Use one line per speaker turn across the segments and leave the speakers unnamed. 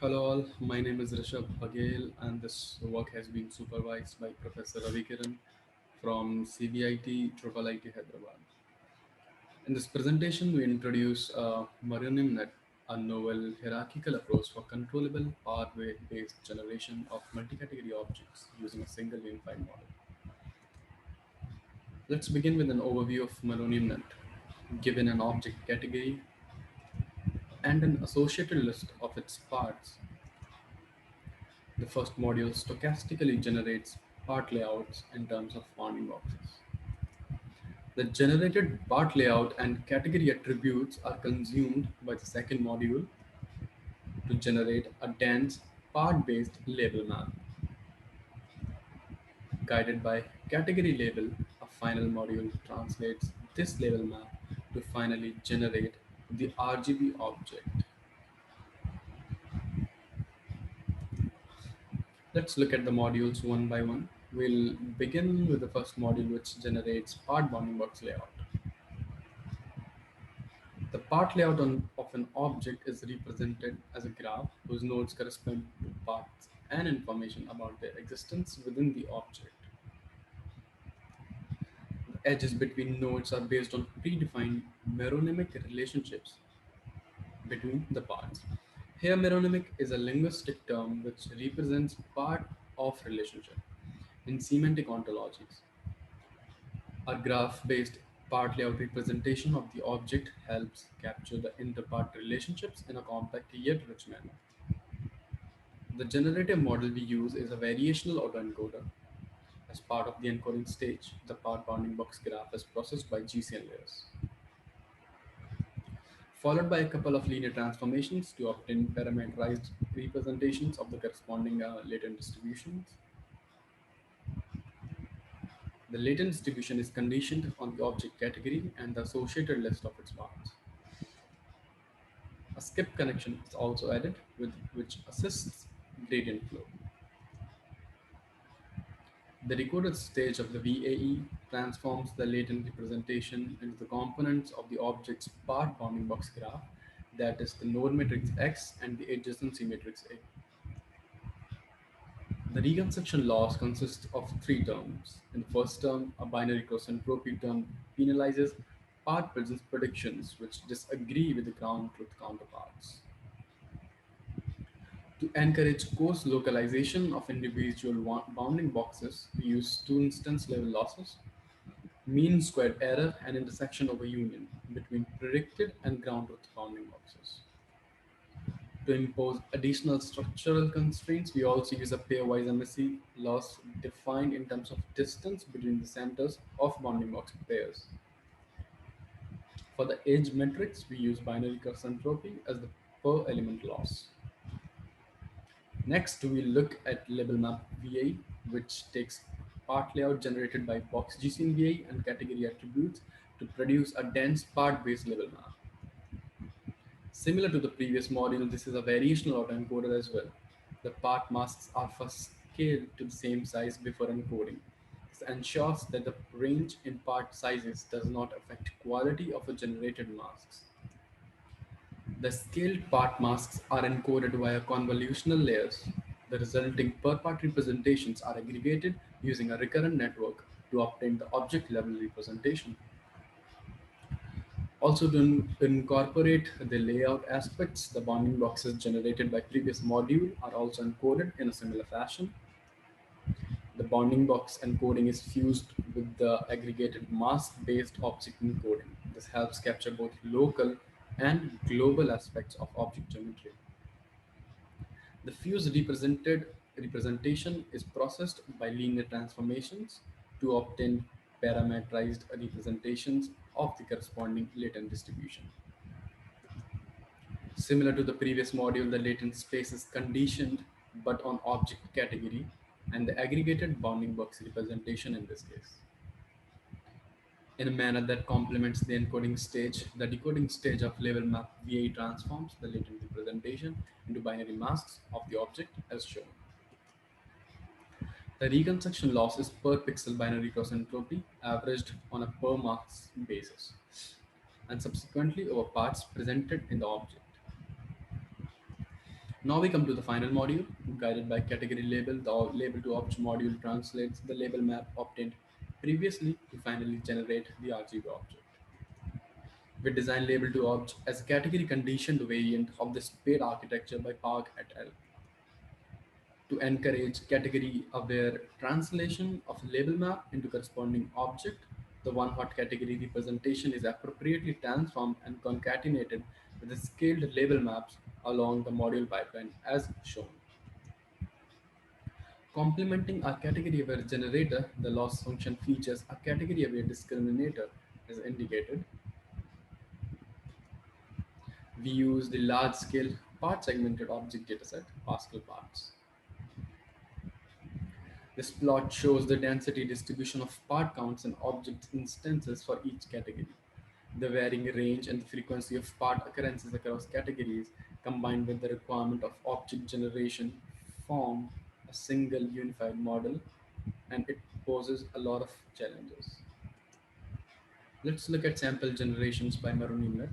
Hello all, my name is Rishabh Bagel and this work has been supervised by Professor Ravi Kiran from CBIT IIIT Hyderabad. In this presentation, we introduce MeronymNet, a novel hierarchical approach for controllable pathway-based generation of multi-category objects using a single unified model. Let's begin with an overview of MeronymNet. Given an object category and an associated list of its parts, the first module stochastically generates part layouts in terms of bounding boxes. The generated part layout and category attributes are consumed by the second module to generate a dense part-based label map. Guided by category label, a final module translates this label map to finally generate the RGB object. Let's look at the modules one by one. We'll begin with the first module, which generates part bounding box layout. The part layout of an object is represented as a graph whose nodes correspond to paths and information about their existence within the object. The edges between nodes are based on predefined meronymic relationships between the parts. Here, meronymic is a linguistic term which represents part of relationship in semantic ontologies. A graph-based part layout representation of the object helps capture the interpart relationships in a compact yet rich manner. The generative model we use is a variational autoencoder. As part of the encoding stage, the part bounding box graph is processed by GCN layers, followed by a couple of linear transformations to obtain parameterized representations of the corresponding latent distributions. The latent distribution is conditioned on the object category and the associated list of its parts. A skip connection is also added, which assists gradient flow. The decoded stage of the VAE transforms the latent representation into the components of the object's part bounding box graph, that is, the node matrix X and the adjacency matrix A. The reconstruction loss consists of three terms. In the first term, a binary cross entropy term penalizes part presence predictions which disagree with the ground truth counterparts. To encourage coarse localization of individual bounding boxes, we use two instance level losses, mean squared error, and intersection over union between predicted and ground truth bounding boxes. To impose additional structural constraints, we also use a pairwise MSE loss defined in terms of distance between the centers of bounding box pairs. For the edge metrics, we use binary cross entropy as the per element loss. Next, we look at label map VA, which takes part layout generated by box GCN VA and category attributes to produce a dense part-based label map. Similar to the previous module, this is a variational autoencoder as well. The part masks are first scaled to the same size before encoding. This ensures that the range in part sizes does not affect quality of the generated masks. The scaled part masks are encoded via convolutional layers. The resulting per-part representations are aggregated using a recurrent network to obtain the object-level representation. Also, to incorporate the layout aspects, the bounding boxes generated by previous module are also encoded in a similar fashion. The bounding box encoding is fused with the aggregated mask-based object encoding. This helps capture both local and global aspects of object geometry. The fused representation is processed by linear transformations to obtain parameterized representations of the corresponding latent distribution. Similar to the previous module, the latent space is conditioned but on object category and the aggregated bounding box representation in this case. In a manner that complements the encoding stage, the decoding stage of label map VA transforms the latent representation into binary masks of the object as shown. The reconstruction loss is per pixel binary cross entropy averaged on a per mask basis and subsequently over parts presented in the object. Now we come to the final module, guided by category label. The label to object module translates the label map obtained previously to finally generate the RGB object. We design label to object as a category conditioned variant of the SPADE architecture by Park et al. To encourage category aware translation of label map into corresponding object. The one hot category representation is appropriately transformed and concatenated with the scaled label maps along the module pipeline as shown. Complementing our category aware generator, the loss function features a category aware discriminator as indicated. We use the large scale part segmented object dataset, Pascal parts. This plot shows the density distribution of part counts and object instances for each category. The varying range and the frequency of part occurrences across categories, combined with the requirement of object generation, form a single unified model, and it poses a lot of challenges. Let's look at sample generations by MeronymNet.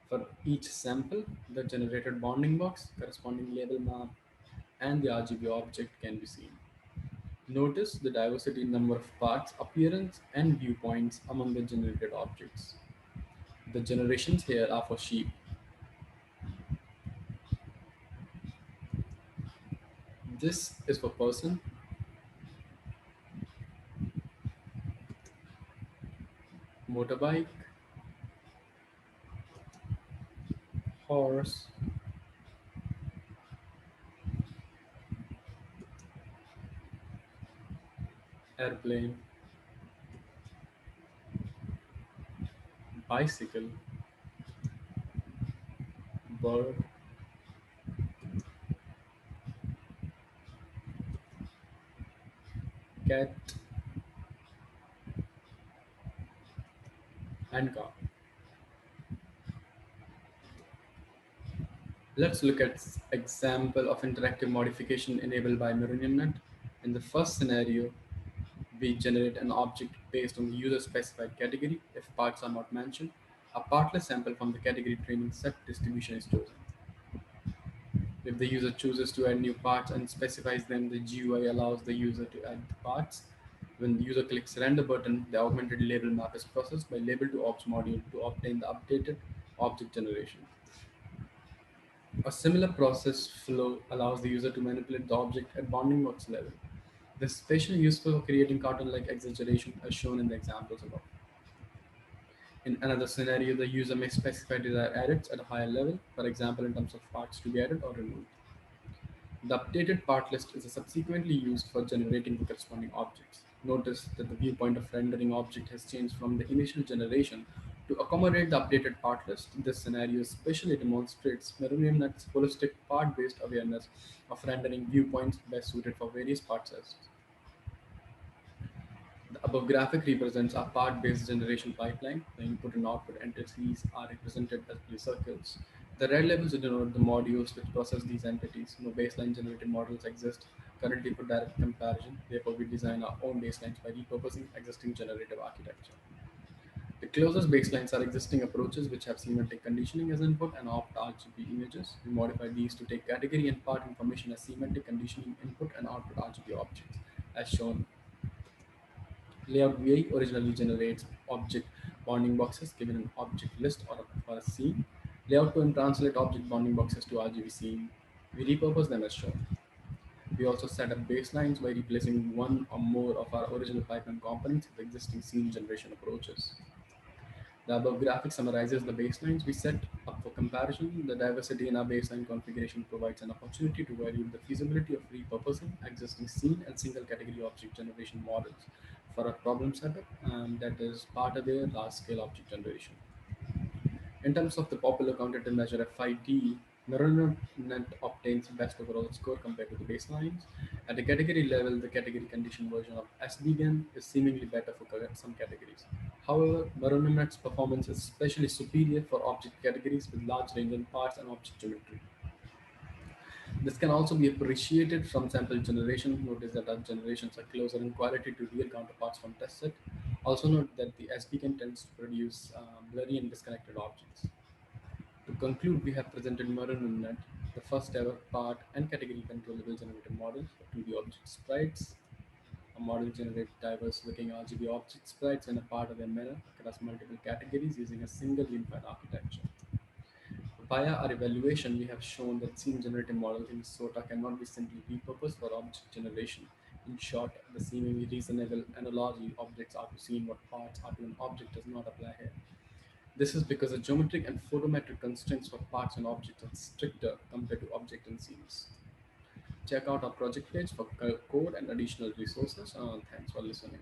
For each sample, the generated bounding box, corresponding label map, and the RGB object can be seen. Notice the diversity in number of parts, appearance, and viewpoints among the generated objects. The generations here are for sheep. This is for person, motorbike, horse, airplane, bicycle, bird, cat, and car. Let's look at example of interactive modification enabled by MeronymNet. In the first scenario, we generate an object based on the user specified category. If parts are not mentioned, a partless sample from the category training set distribution is chosen. If the user chooses to add new parts and specifies them, the GUI allows the user to add the parts. When the user clicks render button, the augmented label map is processed by label to ops module to obtain the updated object generation. A similar process flow allows the user to manipulate the object at bounding box level. This is especially useful for creating cartoon-like exaggeration as shown in the examples above. In another scenario, the user may specify desired edits at a higher level, for example in terms of parts to be added or removed. The updated part list is subsequently used for generating the corresponding objects. Notice that the viewpoint of rendering object has changed from the initial generation to accommodate the updated part list. This scenario especially demonstrates MeronymNet's holistic part-based awareness of rendering viewpoints best suited for various part sets. The above graphic represents our part-based generation pipeline. The input and output entities are represented as blue circles. The red labels denote the modules which process these entities. No baseline generated models exist currently for direct comparison. Therefore, we design our own baselines by repurposing existing generative architecture. The closest baselines are existing approaches which have semantic conditioning as input and opt RGB images. We modify these to take category and part information as semantic conditioning input and output RGB objects, as shown. Layout VI originally generates object bounding boxes given an object list or for a scene. Layout 2 and translate object bounding boxes to RGB scene. We repurpose them as shown. We also set up baselines by replacing one or more of our original pipeline components with existing scene generation approaches. The above graphic summarizes the baselines we set up for comparison. The diversity in our baseline configuration provides an opportunity to evaluate the feasibility of repurposing existing scene and single category object generation models for a problem setup, and that is part of their large scale object generation. In terms of the popular quantitative measure FID, MeronymNet obtains best overall score compared to the baselines. At the category level, the category condition version of SBGAN is seemingly better for some categories. However, MeronymNet's performance is especially superior for object categories with large range in parts and object geometry. This can also be appreciated from sample generation. Notice that our generations are closer in quality to real counterparts from test set. Also note that the SBGAN tends to produce blurry and disconnected objects. To conclude, we have presented MeronymNet the first ever part and category controllable generative model for 2D object sprites. A model generates diverse looking RGB object sprites in a part of their mirror across multiple categories using a single unified architecture. Via our evaluation, we have shown that scene generative models in SOTA cannot be simply repurposed for object generation. In short, the seemingly reasonable analogy objects are to scene what parts are to an object does not apply here. This is because the geometric and photometric constraints for parts and objects are stricter compared to object and scenes. Check out our project page for code and additional resources. Thanks for listening.